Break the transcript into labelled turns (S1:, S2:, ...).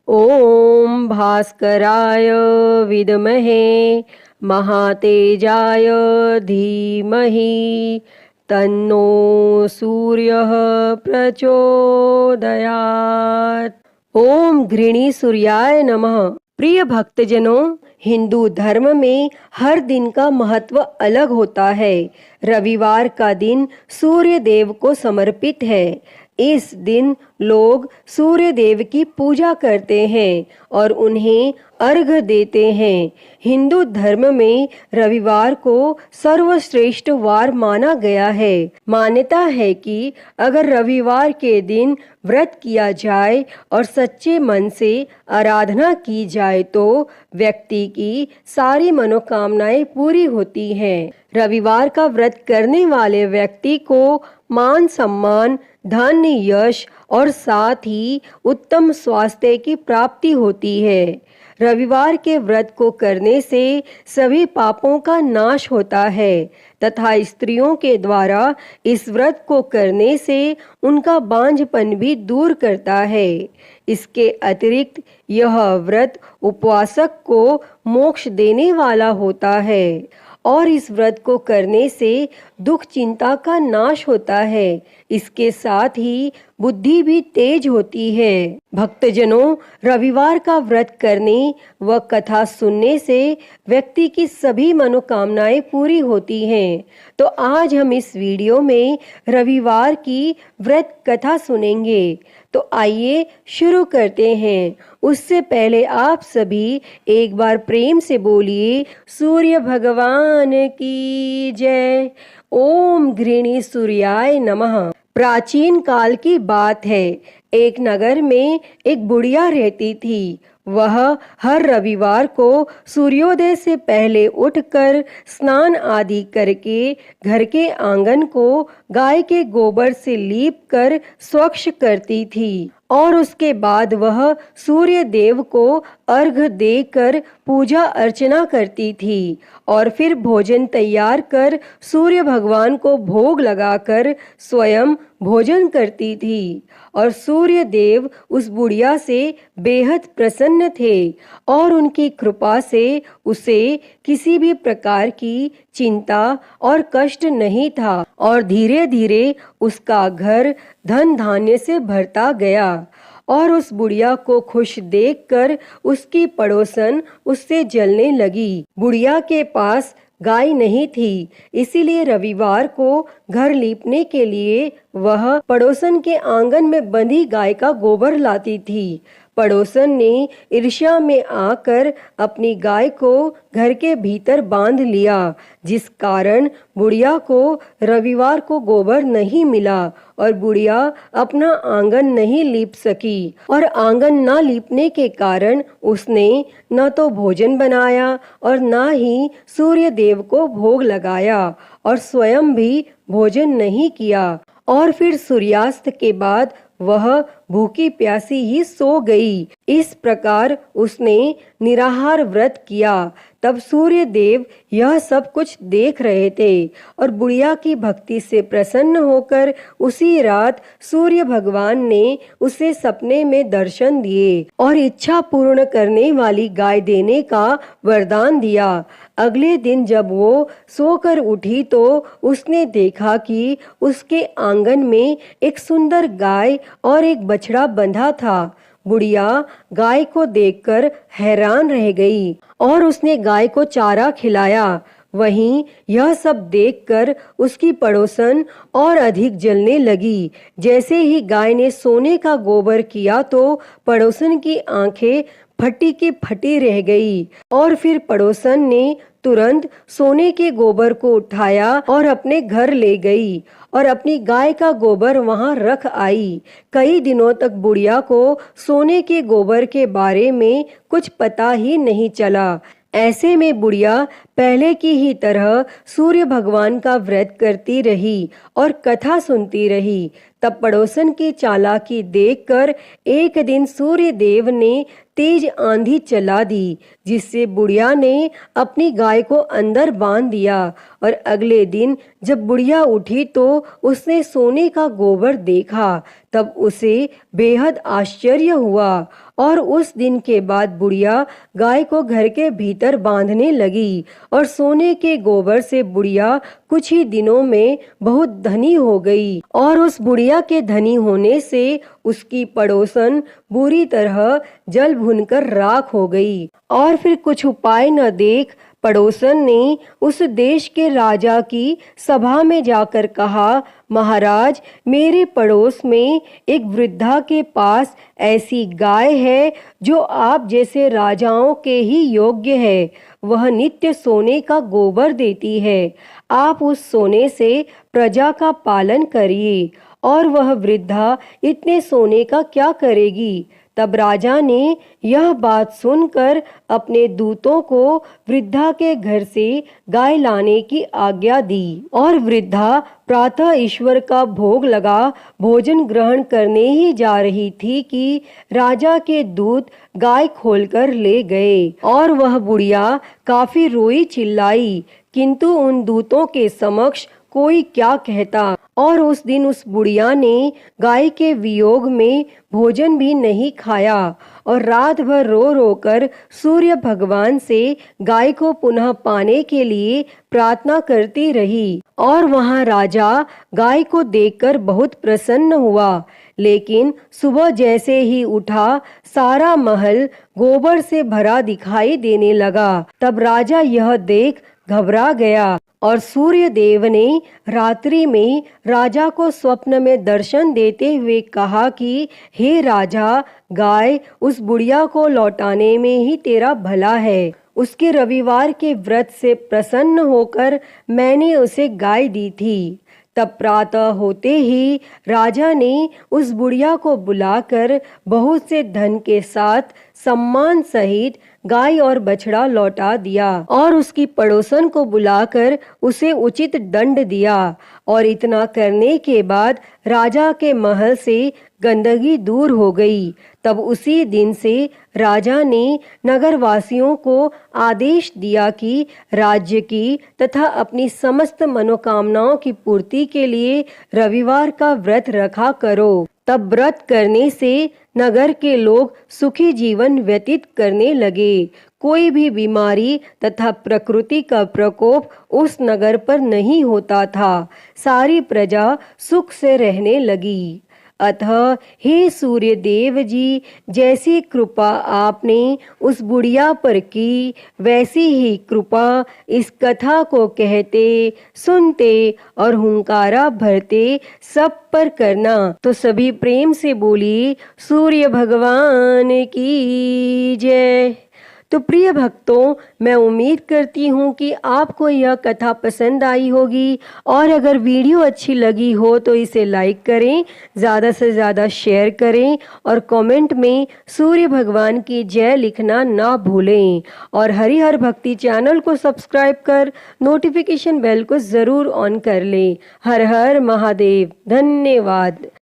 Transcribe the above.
S1: ओम भास्कराय विद्महे महातेजाय धीमहि तन्नो सूर्यः प्रचोदयात्। ओम घृणी सूर्याय नमः। प्रिय भक्तजनों, हिंदू धर्म में हर दिन का महत्व अलग होता है। रविवार का दिन सूर्य देव को समर्पित है। इस दिन लोग सूर्य देव की पूजा करते हैं और उन्हें अर्घ्य देते हैं। हिंदू धर्म में रविवार को सर्वश्रेष्ठ वार माना गया है। मान्यता है कि अगर रविवार के दिन व्रत किया जाए और सच्चे मन से आराधना की जाए तो व्यक्ति की सारी मनोकामनाएं पूरी होती हैं। रविवार का व्रत करने वाले व्यक्ति को मान सम्मान, धन, यश और साथ ही उत्तम स्वास्थ्य की प्राप्ति होती है। रविवार के व्रत को करने से सभी पापों का नाश होता है तथा स्त्रियों के द्वारा इस व्रत को करने से उनका बांझपन भी दूर करता है। इसके अतिरिक्त यह व्रत उपवासक को मोक्ष देने वाला होता है और इस व्रत को करने से दुख चिंता का नाश होता है। इसके साथ ही बुद्धि भी तेज होती है। भक्तजनों, रविवार का व्रत करने व कथा सुनने से व्यक्ति की सभी मनोकामनाएं पूरी होती हैं। तो आज हम इस वीडियो में रविवार की व्रत कथा सुनेंगे। तो आइए शुरू करते हैं। उससे पहले आप सभी एक बार प्रेम से बोलिए, सूर्य भगवान की जय। ओम घृणी सूर्याय नमः। प्राचीन काल की बात है। एक नगर में एक बुढ़िया रहती थी। वह हर रविवार को सूर्योदय से पहले उठकर स्नान आदि करके घर के आंगन को गाय के गोबर से लीप कर स्वच्छ करती थी और उसके बाद वह सूर्य देव को अर्घ्य देकर पूजा अर्चना करती थी और फिर भोजन तैयार कर सूर्य भगवान को भोग लगाकर स्वयं भोजन करती थी और सूर्य देव उस बुढ़िया से बेहद प्रसन्न थे और उनकी कृपा से उसे किसी भी प्रकार की चिंता और कष्ट नहीं था और धीरे धीरे उसका घर धन धान्य से भरता गया। और उस बुढ़िया को खुश देखकर उसकी पड़ोसन उससे जलने लगी। बुढ़िया के पास गाय नहीं थी, इसीलिए रविवार को घर लीपने के लिए वह पड़ोसन के आंगन में बंधी गाय का गोबर लाती थी। पड़ोसन ने ईर्ष्या में आकर अपनी गाय को घर के भीतर बांध लिया, जिस कारण बुढ़िया को रविवार को गोबर नहीं मिला और बुढ़िया अपना आंगन नहीं लीप सकी। और आंगन न लीपने के कारण उसने न तो भोजन बनाया और न ही सूर्य देव को भोग लगाया और स्वयं भी भोजन नहीं किया। और फिर सूर्यास्त के बाद वह भूखी प्यासी ही सो गई। इस प्रकार उसने निराहार व्रत किया। तब सूर्य देव यह सब कुछ देख रहे थे और बुढ़िया की भक्ति से प्रसन्न होकर उसी रात सूर्य भगवान ने उसे सपने में दर्शन दिए और इच्छा पूर्ण करने वाली गाय देने का वरदान दिया। अगले दिन जब वो सोकर उठी तो उसने देखा कि उसके आंगन में एक सुंदर गाय और एक बछड़ा बंधा था। बुढ़िया गाय को देखकर हैरान रह गई और उसने गाय को चारा खिलाया। वहीं यह सब देखकर उसकी पड़ोसन और अधिक जलने लगी। जैसे ही गाय ने सोने का गोबर किया तो पड़ोसन की आंखें फटी की फटी रह गई और फिर पड़ोसन ने तुरंत सोने के गोबर को उठाया और अपने घर ले गई और अपनी गाय का गोबर वहां रख आई। कई दिनों तक बुढ़िया को सोने के गोबर के बारे में कुछ पता ही नहीं चला। ऐसे में बुढ़िया पहले की ही तरह सूर्य भगवान का व्रत करती रही और कथा सुनती रही। तब पड़ोसन की चालाकी देखकर एक दिन सूर्य देव ने तेज आंधी चला दी, जिससे बुढ़िया ने अपनी गाय को अंदर बांध दिया। और अगले दिन जब बुढ़िया उठी तो उसने सोने का गोबर देखा। तब उसे बेहद आश्चर्य हुआ और उस दिन के बाद बुढ़िया गाय को घर के भीतर बांधने लगी और सोने के गोबर से बुढ़िया कुछ ही दिनों में बहुत धनी हो गई। और उस बुढ़िया के धनी होने से उसकी पड़ोसन बुरी तरह जल भुनकर राख हो गई। और फिर कुछ उपाय न देख पड़ोसन ने उस देश के राजा की सभा में जाकर कहा, महाराज, मेरे पड़ोस में एक वृद्धा के पास ऐसी गाय है जो आप जैसे राजाओं के ही योग्य है। वह नित्य सोने का गोबर देती है। आप उस सोने से प्रजा का पालन करिए। और वह वृद्धा इतने सोने का क्या करेगी? तब राजा ने यह बात सुनकर अपने दूतों को वृद्धा के घर से गाय लाने की आज्ञा दी। और वृद्धा प्रातः ईश्वर का भोग लगा भोजन ग्रहण करने ही जा रही थी कि राजा के दूत गाय खोलकर ले गए। और वह बुढ़िया काफी रोई चिल्लाई, किंतु उन दूतों के समक्ष कोई क्या कहता। और उस दिन उस बुढ़िया ने गाय के वियोग में भोजन भी नहीं खाया और रात भर रो रो कर सूर्य भगवान से गाय को पुनः पाने के लिए प्रार्थना करती रही। और वहां राजा गाय को देखकर बहुत प्रसन्न हुआ। लेकिन सुबह जैसे ही उठा, सारा महल गोबर से भरा दिखाई देने लगा। तब राजा यह देख घबरा गया और सूर्य देव ने रात्रि में राजा को स्वप्न में दर्शन देते हुए कहा कि हे राजा, गाय उस बुढ़िया को लौटाने में ही तेरा भला है। उसके रविवार के व्रत से प्रसन्न होकर मैंने उसे गाय दी थी। तब प्रातः होते ही राजा ने उस बुढ़िया को बुलाकर बहुत से धन के साथ सम्मान सहित गाय और बछड़ा लौटा दिया और उसकी पड़ोसन को बुलाकर उसे उचित दंड दिया। और इतना करने के बाद राजा के महल से गंदगी दूर हो गई। तब उसी दिन से राजा ने नगरवासियों को आदेश दिया कि राज्य की तथा अपनी समस्त मनोकामनाओं की पूर्ति के लिए रविवार का व्रत रखा करो। तब व्रत करने से नगर के लोग सुखी जीवन व्यतीत करने लगे। कोई भी बीमारी तथा प्रकृति का प्रकोप उस नगर पर नहीं होता था। सारी प्रजा सुख से रहने लगी। अतः हे सूर्य देव जी, जैसी कृपा आपने उस बुढ़िया पर की, वैसी ही कृपा इस कथा को कहते, सुनते और हुंकारा भरते सब पर करना। तो सभी प्रेम से बोली सूर्य भगवान की जय। तो प्रिय भक्तों, मैं उम्मीद करती हूँ कि आपको यह कथा पसंद आई होगी और अगर वीडियो अच्छी लगी हो तो इसे लाइक करें, ज़्यादा से ज़्यादा शेयर करें और कमेंट में सूर्य भगवान की जय लिखना ना भूलें। और हरिहर भक्ति चैनल को सब्सक्राइब कर नोटिफिकेशन बेल को ज़रूर ऑन कर लें। हर हर महादेव। धन्यवाद।